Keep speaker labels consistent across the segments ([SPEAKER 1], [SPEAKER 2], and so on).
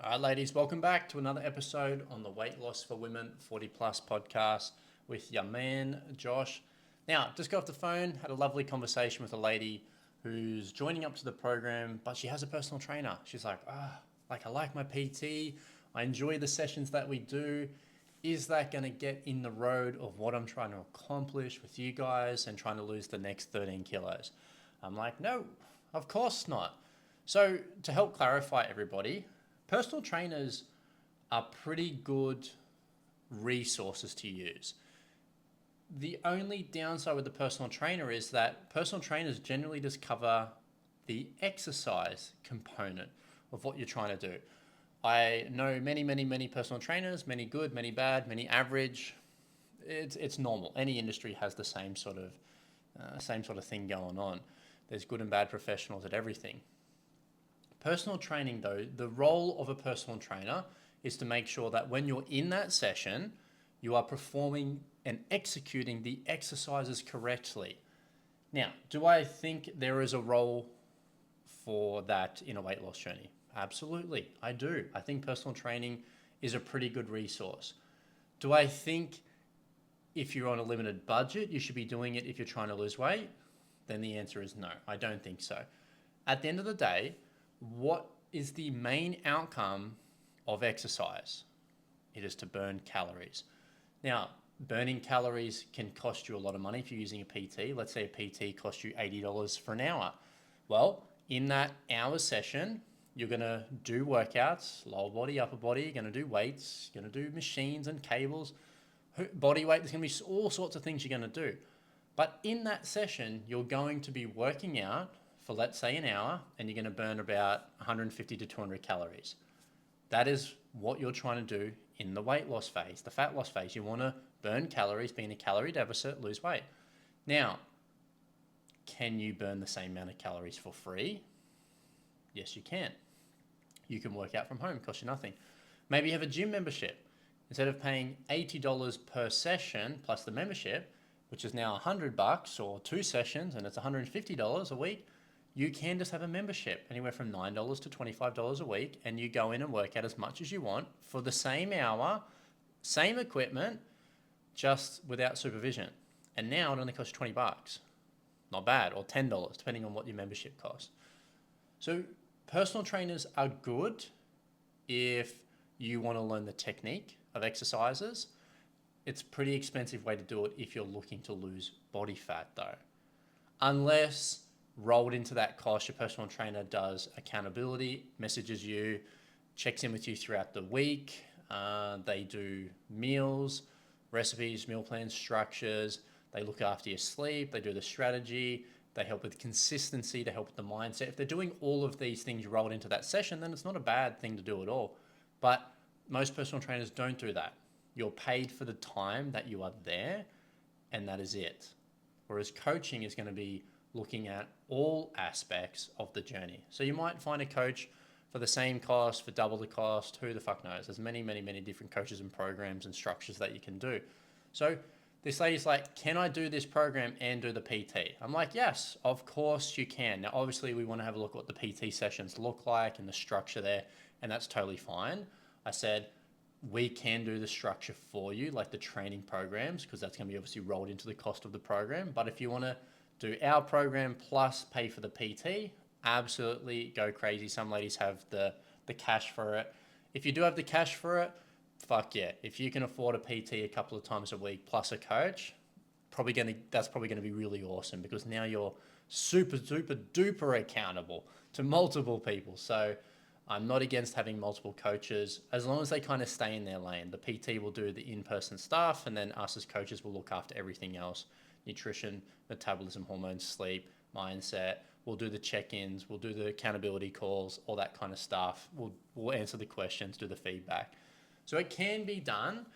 [SPEAKER 1] All right, ladies, welcome back to another episode on the Weight Loss for Women 40 Plus podcast with your man, Josh. Now, just got off the phone, had a lovely conversation with a lady who's joining up to the program, but she has a personal trainer. She's like, I like my PT. I enjoy the sessions that we do. Is that going to get in the road of what I'm trying to accomplish with you guys and trying to lose the next 13 kilos? I'm like, no, of course not. So to help clarify everybody, personal trainers are pretty good resources to use. The only downside with the personal trainer is that personal trainers generally just cover the exercise component of what you're trying to do. I know many personal trainers, many good, many bad, many average. It's normal. Any industry has the same sort of thing going on. There's good and bad professionals at everything. Personal training, though, the role of a personal trainer is to make sure that when you're in that session, you are performing and executing the exercises correctly. Now, do I think there is a role for that in a weight loss journey? Absolutely, I do. I think personal training is a pretty good resource. Do I think if you're on a limited budget, you should be doing it if you're trying to lose weight? Then the answer is no, I don't think so. At the end of the day, what is the main outcome of exercise? It is to burn calories. Now, burning calories can cost you a lot of money if you're using a PT. Let's say a PT costs you $80 for an hour. Well, in that hour session, you're going to do workouts, lower body, upper body, you're going to do weights, you're going to do machines and cables, body weight. There's going to be all sorts of things you're going to do. But in that session, you're going to be working out for, let's say, an hour, and you're going to burn about 150 to 200 calories. That is what you're trying to do in the weight loss phase, the fat loss phase. You want to burn calories, be in a calorie deficit, lose weight. Now, can you burn the same amount of calories for free? Yes, you can. You can work out from home, cost you nothing. Maybe you have a gym membership. Instead of paying $80 per session plus the membership, which is now $100 or 2 sessions and it's $150 a week, you can just have a membership anywhere from $9 to $25 a week, and you go in and work out as much as you want for the same hour, same equipment, just without supervision. And now it only costs $20. Not bad, or $10, depending on what your membership costs. So personal trainers are good if you want to learn the technique of exercises. It's a pretty expensive way to do it if you're looking to lose body fat, though. Unless rolled into that cost, your personal trainer does accountability, messages you, checks in with you throughout the week. They do meals, recipes, meal plans, structures. They look after your sleep. They do the strategy. They help with consistency. They help with the mindset. If they're doing all of these things rolled into that session, then it's not a bad thing to do at all. But most personal trainers don't do that. You're paid for the time that you are there, and that is it. Whereas coaching is going to be looking at all aspects of the journey. So you might find a coach for the same cost, for double the cost, who the fuck knows? There's many different coaches and programs and structures that you can do. So this lady's like, can I do this program and do the PT? I'm like, yes, of course you can. Now, obviously we want to have a look at what the PT sessions look like and the structure there, and that's totally fine. I said, we can do the structure for you, like the training programs, because that's going to be obviously rolled into the cost of the program. But if you want to do our program plus pay for the PT, absolutely go crazy. Some ladies have the cash for it. If you do have the cash for it, fuck yeah. If you can afford a PT a couple of times a week plus a coach, that's probably gonna be really awesome, because now you're super duper accountable to multiple people. So I'm not against having multiple coaches as long as they kind of stay in their lane. The PT will do the in-person stuff, and then us as coaches will look after everything else: nutrition, metabolism, hormones, sleep, mindset. We'll do the check-ins, we'll do the accountability calls, all that kind of stuff. We'll answer the questions, do the feedback. So it can be done.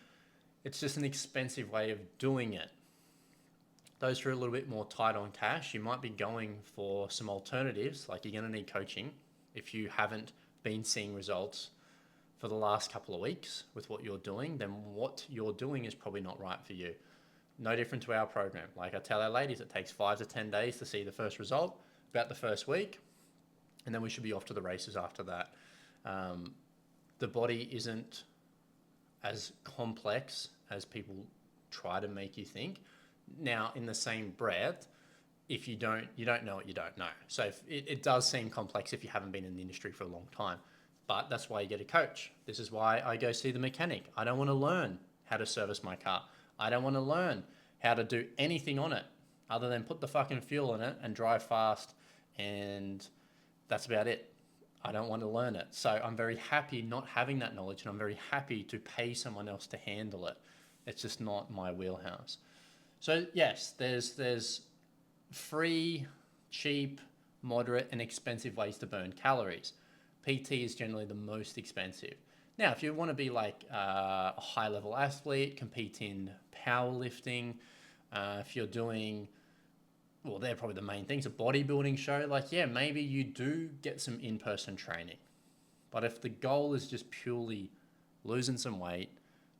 [SPEAKER 1] It's just an expensive way of doing it. Those who are a little bit more tight on cash, you might be going for some alternatives. Like, you're going to need coaching if you haven't been seeing results for the last couple of weeks with what you're doing. Then what you're doing is probably not right for you. No different to our program. Like I tell our ladies, it takes 5 to 10 days to see the first result, about the first week, and then we should be off to the races after that. the body isn't as complex as people try to make you think. Now, in the same breath, if you don't know what you don't know. So it does seem complex if you haven't been in the industry for a long time, but that's why you get a coach. This is why I go see the mechanic. I don't want to learn how to service my car. I don't want to learn how to do anything on it other than put the fucking fuel in it and drive fast, and that's about it. I don't want to learn it. So I'm very happy not having that knowledge, and I'm very happy to pay someone else to handle it. It's just not my wheelhouse. So yes, there's free, cheap, moderate, and expensive ways to burn calories. PT is generally the most expensive. Now, if you want to be like a high-level athlete, compete in powerlifting, if you're doing, well, they're probably the main things, a bodybuilding show, like, yeah, maybe you do get some in-person training. But if the goal is just purely losing some weight,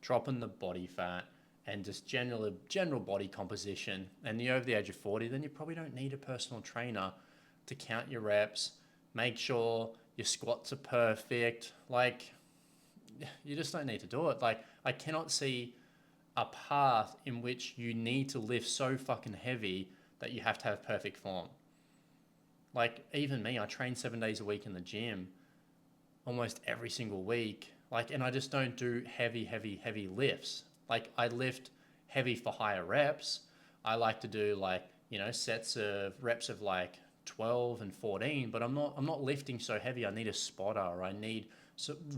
[SPEAKER 1] dropping the body fat, and just general body composition, and you're over the age of 40, then you probably don't need a personal trainer to count your reps, make sure your squats are perfect. Like, you just don't need to do it. Like, I cannot see a path in which you need to lift so fucking heavy that you have to have perfect form. Like, even me, I train 7 days a week in the gym almost every single week. Like, and I just don't do heavy lifts. Like, I lift heavy for higher reps. I like to do like, sets of reps of like 12 and 14, but I'm not lifting so heavy. I need a spotter, or I need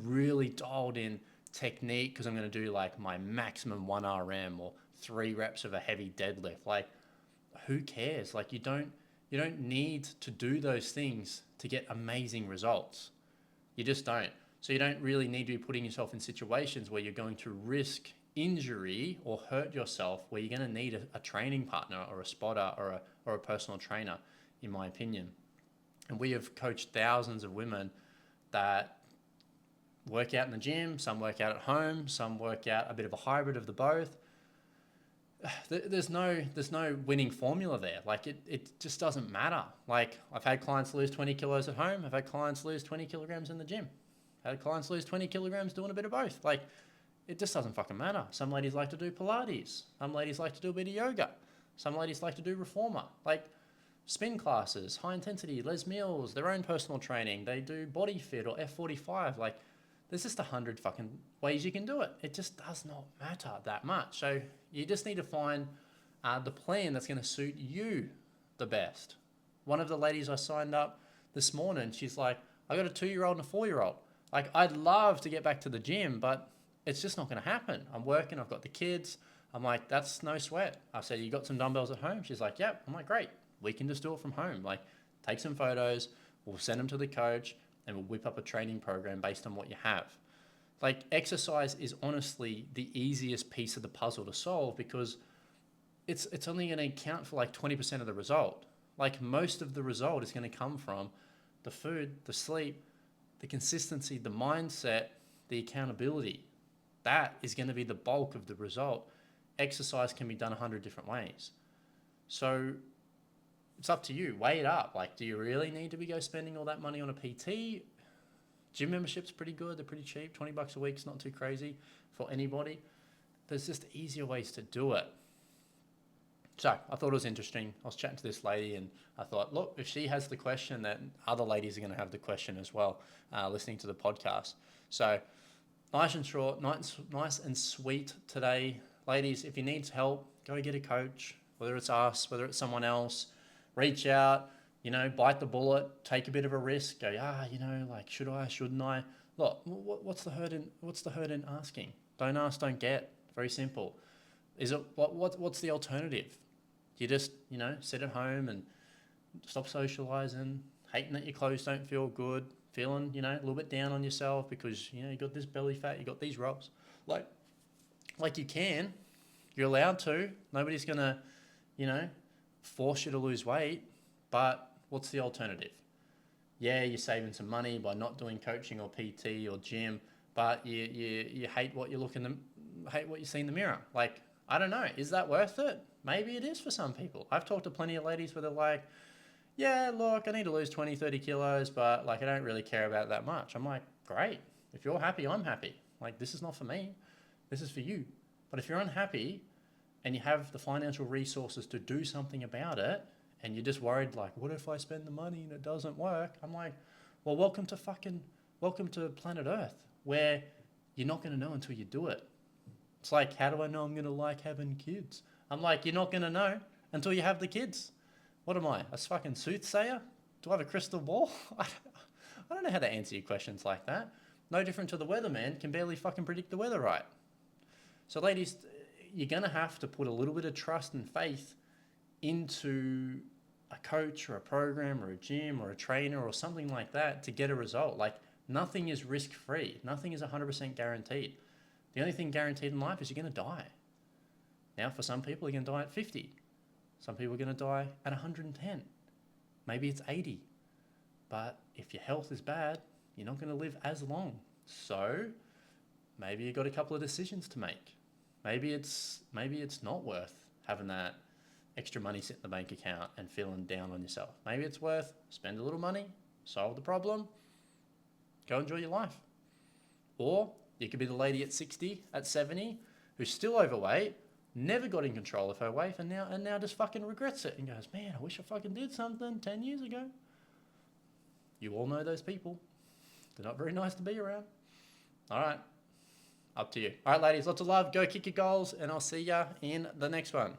[SPEAKER 1] really dialed in technique because I'm going to do like my maximum 1 RM or 3 reps of a heavy deadlift. Like, who cares? Like, you don't need to do those things to get amazing results. You just don't. So you don't really need to be putting yourself in situations where you're going to risk injury or hurt yourself, where you're going to need a training partner or a spotter or a personal trainer, in my opinion. And we have coached thousands of women that work out in the gym, some work out at home, some work out a bit of a hybrid of the both. There's no winning formula there. Like, it just doesn't matter. Like, I've had clients lose 20 kilos at home. I've had clients lose 20 kilograms in the gym. I've had clients lose 20 kilograms doing a bit of both. Like, it just doesn't fucking matter. Some ladies like to do Pilates. Some ladies like to do a bit of yoga. Some ladies like to do reformer. Like, spin classes, high intensity, Les Mills, their own personal training. They do body fit or F45. Like, there's just 100 fucking ways you can do it. It just does not matter that much. So you just need to find the plan that's going to suit you the best. One of the ladies I signed up this morning, she's like, I got a 2-year-old and a 4-year-old. Like, I'd love to get back to the gym, but it's just not going to happen. I'm working, I've got the kids. I'm like, that's no sweat. I said, you got some dumbbells at home? She's like, yep. I'm like, great. We can just do it from home. Like, take some photos, we'll send them to the coach, and we'll whip up a training program based on what you have. Like, exercise is honestly the easiest piece of the puzzle to solve, because it's only going to account for like 20% of the result. Like, most of the result is going to come from the food, the sleep, the consistency, the mindset, the accountability. That is going to be the bulk of the result. Exercise can be done 100 different ways. So it's up to you. Weigh it up. Like, do you really need to go spending all that money on a PT? Gym membership's pretty good. They're pretty cheap. $20 a week's not too crazy for anybody. There's just easier ways to do it. So I thought it was interesting. I was chatting to this lady, and I thought, look, if she has the question, then other ladies are going to have the question as well, listening to the podcast. So nice and short, nice and sweet today. Ladies, if you need help, go get a coach, whether it's us, whether it's someone else. Reach out, bite the bullet, take a bit of a risk, go, like, should I, shouldn't I? Look, what's the hurt in asking? Don't ask, don't get. Very simple. What's the alternative? You just, sit at home and stop socializing, hating that your clothes don't feel good, feeling, a little bit down on yourself because, you got this belly fat, you got these rolls. Like you're allowed to. Nobody's going to, force you to lose weight, but what's the alternative? Yeah, you're saving some money by not doing coaching or PT or gym, but you hate what you see in the mirror. Like, I don't know, is that worth it? Maybe it is for some people. I've talked to plenty of ladies where they're like, yeah, look, I need to lose 20, 30 kilos, but like, I don't really care about it that much. I'm like, great. If you're happy, I'm happy. Like, this is not for me. This is for you. But if you're unhappy and you have the financial resources to do something about it, and you're just worried, like, what if I spend the money and it doesn't work? I'm like, well, welcome to planet Earth, where you're not going to know until you do it. It's like, how do I know I'm going to like having kids? I'm like, you're not going to know until you have the kids. What am I, a fucking soothsayer? Do I have a crystal ball? I don't know how to answer your questions like that. No different to the weatherman, can barely fucking predict the weather right. So ladies, you're going to have to put a little bit of trust and faith into a coach or a program or a gym or a trainer or something like that to get a result. Like, nothing is risk-free. Nothing is 100% guaranteed. The only thing guaranteed in life is you're going to die. Now, for some people, you're going to die at 50. Some people are going to die at 110. Maybe it's 80. But if your health is bad, you're not going to live as long. So maybe you've got a couple of decisions to make. Maybe it's not worth having that extra money sit in the bank account and feeling down on yourself. Maybe it's worth spend a little money, solve the problem, go enjoy your life. Or you could be the lady at 60, at 70, who's still overweight, never got in control of her weight, and now just fucking regrets it and goes, man, I wish I fucking did something 10 years ago. You all know those people. They're not very nice to be around. All right. Up to you. All right, ladies, lots of love. Go kick your goals, and I'll see ya in the next one.